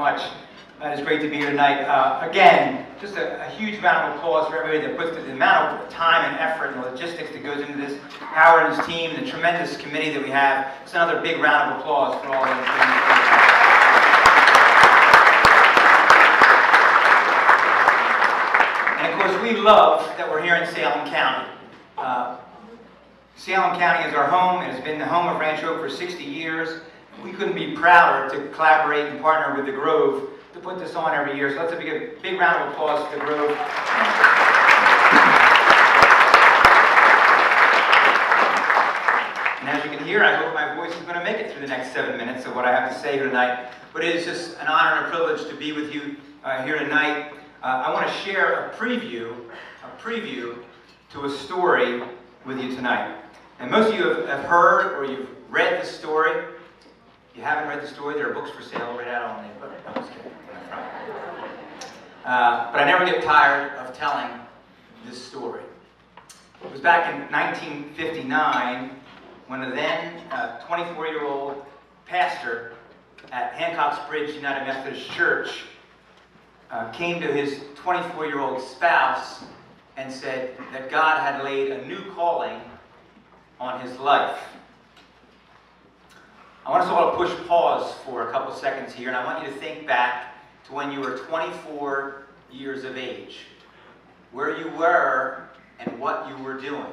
much. It is great to be here tonight. Again, just a huge round of applause for everybody that puts the amount of time and effort and logistics that goes into this. Howard and his team, the tremendous committee that we have. It's another big round of applause for all of them. And of course, we love that we're here in Salem County. Salem County is our home. It has been the home of Ranch Oak for 60 years. We couldn't be prouder to collaborate and partner with the Grove to put this on every year. So let's have a big round of applause for the Grove. And as you can hear, I hope my voice is going to make it through the next 7 minutes of what I have to say here tonight. But it is just an honor and a privilege to be with you here tonight. I want to share a preview to a story with you tonight. And most of you have heard or you've read the story. If you haven't read the story, there are books for sale right out on the book. No, I'm just kidding. But I never get tired of telling this story. It was back in 1959 when a then 24-year-old pastor at Hancock's Bridge United Methodist Church came to his 24-year-old spouse and said that God had laid a new calling on his life. I want us all to push pause for a couple seconds here, and I want you to think back to when you were 24 years of age, where you were and what you were doing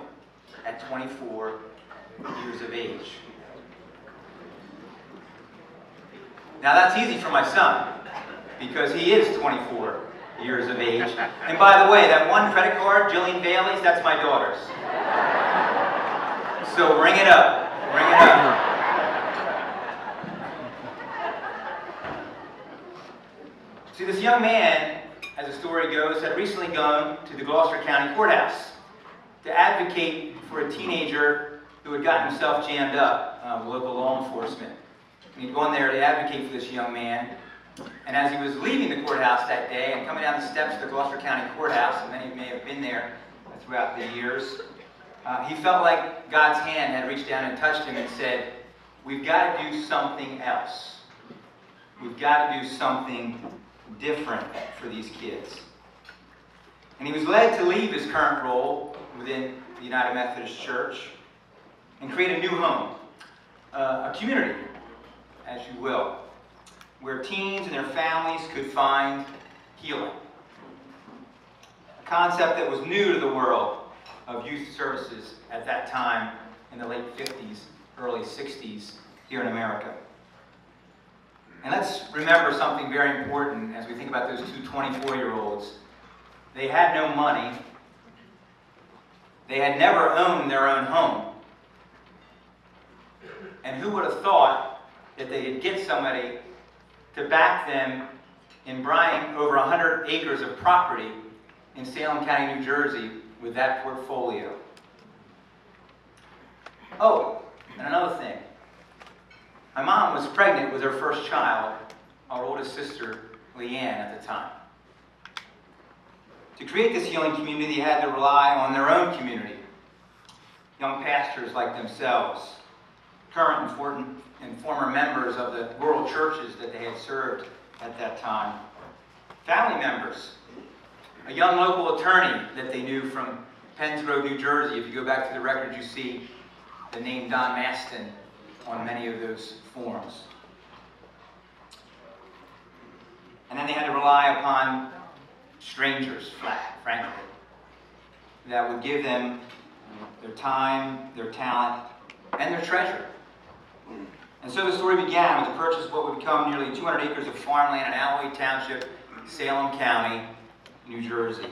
at 24 years of age. Now that's easy for my son, because he is 24 years of age. And by the way, that one credit card, Jillian Bailey's, that's my daughter's. So ring it up, ring it up. See, this young man, as the story goes, had recently gone to the Gloucester County Courthouse to advocate for a teenager who had gotten himself jammed up with local law enforcement. And he'd gone there to advocate for this young man. And as he was leaving the courthouse that day and coming down the steps of the Gloucester County Courthouse, and many may have been there throughout the years, he felt like God's hand had reached down and touched him and said, "We've got to do something else. We've got to do something different for these kids." And he was led to leave his current role within the United Methodist Church and create a new home, a community, as you will, where teens and their families could find healing. A concept that was new to the world of youth services at that time in the late 50s, early 60s here in America. And let's remember something very important as we think about those two 24-year-olds. They had no money. They had never owned their own home. And who would have thought that they could get somebody to back them in buying over 100 acres of property in Salem County, New Jersey, with that portfolio. Oh, and another thing. My mom was pregnant with her first child, our oldest sister, Leanne, at the time. To create this healing community, they had to rely on their own community. Young pastors like themselves, current and former members of the rural churches that they had served at that time. Family members, a young local attorney that they knew from Penns Grove, New Jersey. If you go back to the records, you see the name Don Maston on many of those forms. And then they had to rely upon strangers, frankly, that would give them their time, their talent, and their treasure. And so the story began with the purchase of what would become nearly 200 acres of farmland in Alloway Township, Salem County, New Jersey.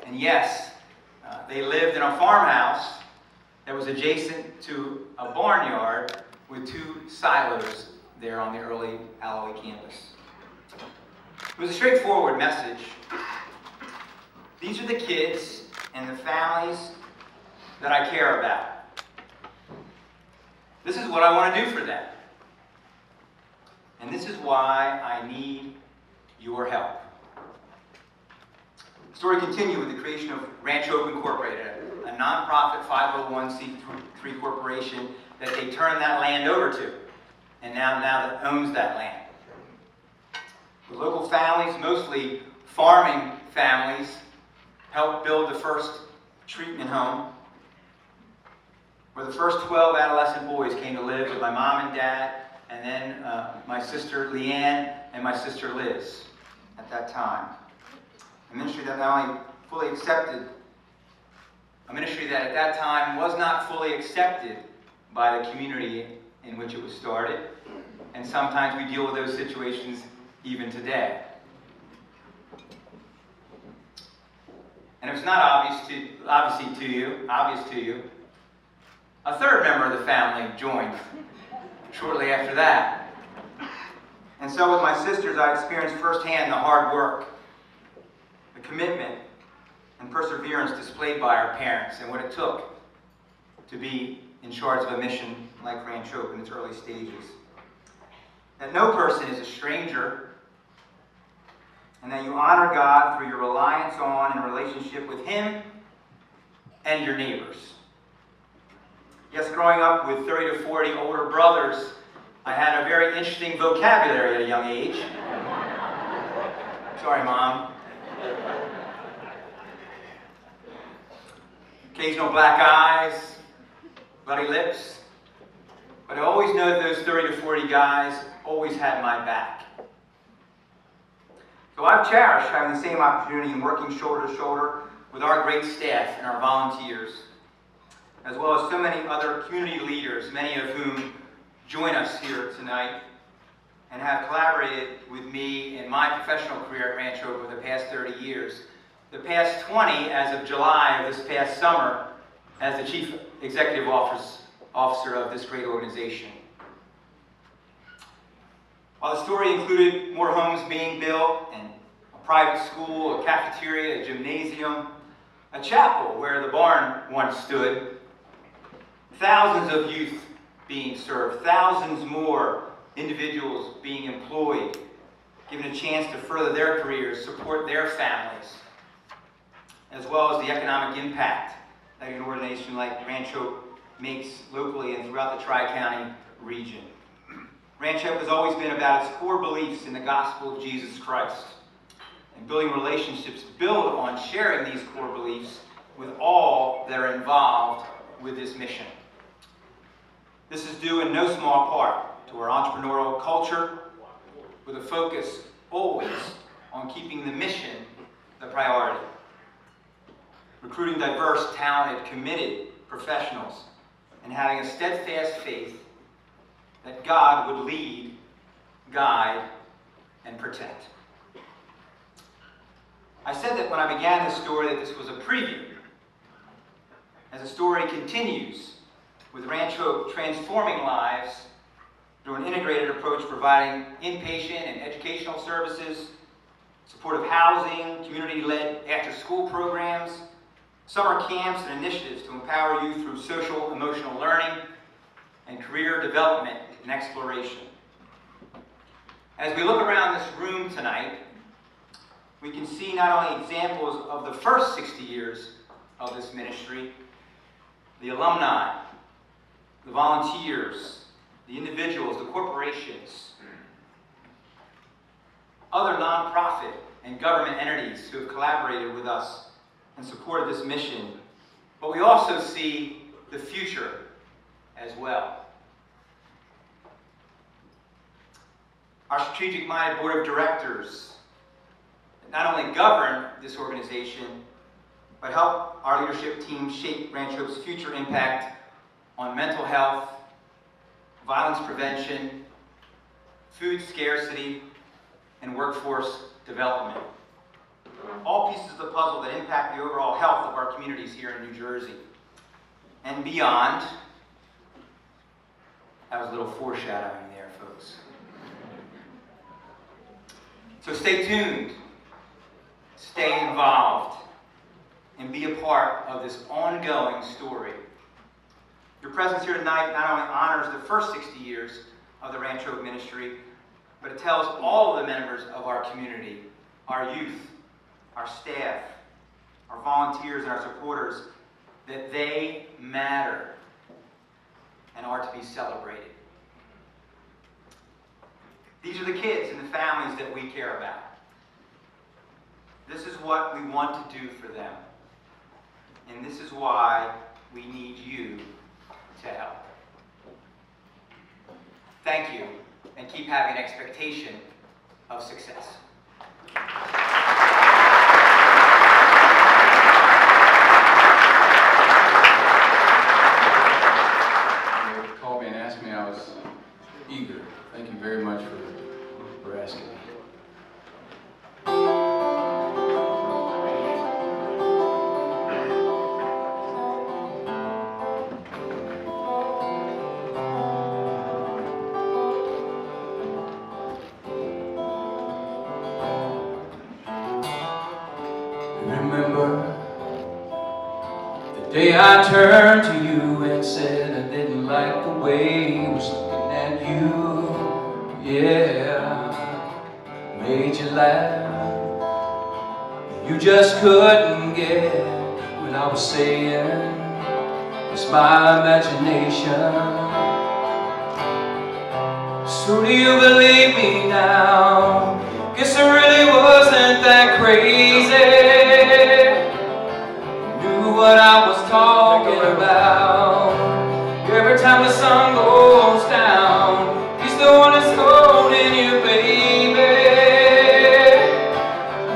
And yes, they lived in a farmhouse that was adjacent to a barnyard with two silos there on the early Alloway campus. It was a straightforward message. These are the kids and the families that I care about. This is what I want to do for them. And this is why I need your help. The story continued with the creation of Ranch Oak Incorporated, a nonprofit 501c3 corporation that they turned that land over to, and now that owns that land. The local families, mostly farming families, helped build the first treatment home, where the first 12 adolescent boys came to live with my mom and dad, and then my sister Leanne and my sister Liz at that time. A ministry that not only fully accepted, a ministry that at that time was not fully accepted by the community in which it was started, and sometimes we deal with those situations even today. And if it's not obvious to you, a third member of the family joined shortly after that. And so with my sisters, I experienced firsthand the hard work, the commitment, and perseverance displayed by our parents and what it took to be in charge of a mission like Ranch Hope in its early stages. That no person is a stranger, and that you honor God through your reliance on and relationship with Him and your neighbors. Yes, growing up with 30 to 40 older brothers, I had a very interesting vocabulary at a young age. Sorry, Mom. Occasional black eyes, bloody lips. But I always know that those 30 to 40 guys always had my back. So I've cherished having the same opportunity and working shoulder to shoulder with our great staff and our volunteers, as well as so many other community leaders, many of whom join us here tonight and have collaborated with me in my professional career at Ranch Hope over the past 30 years. The past 20 as of July of this past summer as the Chief Executive Officer of this great organization. While the story included more homes being built, and a private school, a cafeteria, a gymnasium, a chapel where the barn once stood, thousands of youth being served, thousands more individuals being employed, given a chance to further their careers, support their families, as well as the economic impact that an organization like Ranch Hope makes locally and throughout the Tri-County region. Ranch Hope has always been about its core beliefs in the gospel of Jesus Christ, and building relationships build on sharing these core beliefs with all that are involved with this mission. This is due in no small part to our entrepreneurial culture, with a focus always on keeping the mission the priority. Recruiting diverse, talented, committed professionals, and having a steadfast faith that God would lead, guide, and protect. I said that when I began this story that this was a preview. As the story continues with Ranch Hope transforming lives through an integrated approach providing inpatient and educational services, supportive housing, community-led after-school programs, summer camps and initiatives to empower youth through social emotional learning and career development and exploration. As we look around this room tonight, we can see not only examples of the first 60 years of this ministry, the alumni, the volunteers, the individuals, the corporations, other nonprofit and government entities who have collaborated with us and supported this mission, but we also see the future as well. Our strategic-minded board of directors not only govern this organization, but help our leadership team shape Ranch Hope's future impact on mental health, violence prevention, food scarcity, and workforce development. All pieces of the puzzle that impact the overall health of our communities here in New Jersey and beyond. That was a little foreshadowing there, folks. So stay tuned, stay involved, and be a part of this ongoing story. Your presence here tonight not only honors the first 60 years of the Ranch Hope ministry, but it tells all of the members of our community, our youth, our staff, our volunteers, and our supporters, that they matter and are to be celebrated. These are the kids and the families that we care about. This is what we want to do for them. And this is why we need you to help. Thank you, and keep having expectation of success. You called me and asked me, I was eager. Thank you very much for asking me. Remember the day I turned to you and said I didn't like the way I was looking at you. Yeah, made you laugh. You just couldn't get what I was saying. It's my imagination. So do you believe me now? Guess I really wasn't that crazy. Knew what I was talking about. Every time the sun goes down, he's the one that's holding you, baby.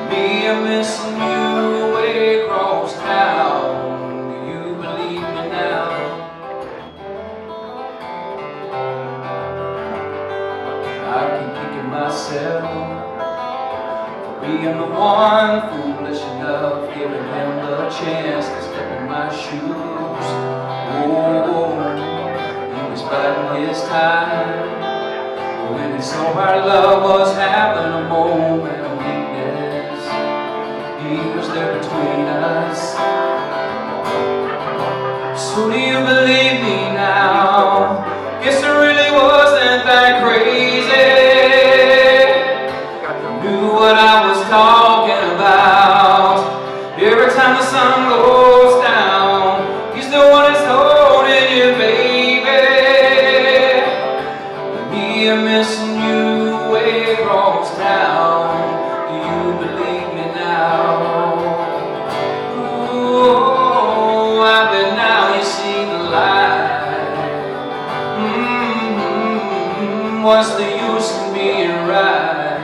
Me, I'm missing you way across town. Do you believe me now? I keep kicking myself being the one foolish enough, giving him the chance to step in my shoes. Oh, he was biding his time. When he saw our love was having a moment of weakness, he was there between us. So do you believe me now? Guess I really wasn't that crazy. What I was talking about. Every time the sun goes down, he's the one that's holding you, baby. Me, I'm missing you way across town. Do you believe me now? Oh, I bet now you see the light. What's the use in being right?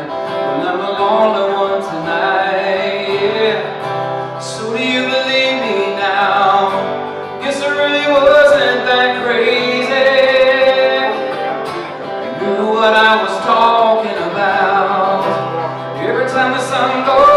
I'm the only one tonight, yeah. So do you believe me now? Guess I really wasn't that crazy. I knew what I was talking about. Every time the sun goes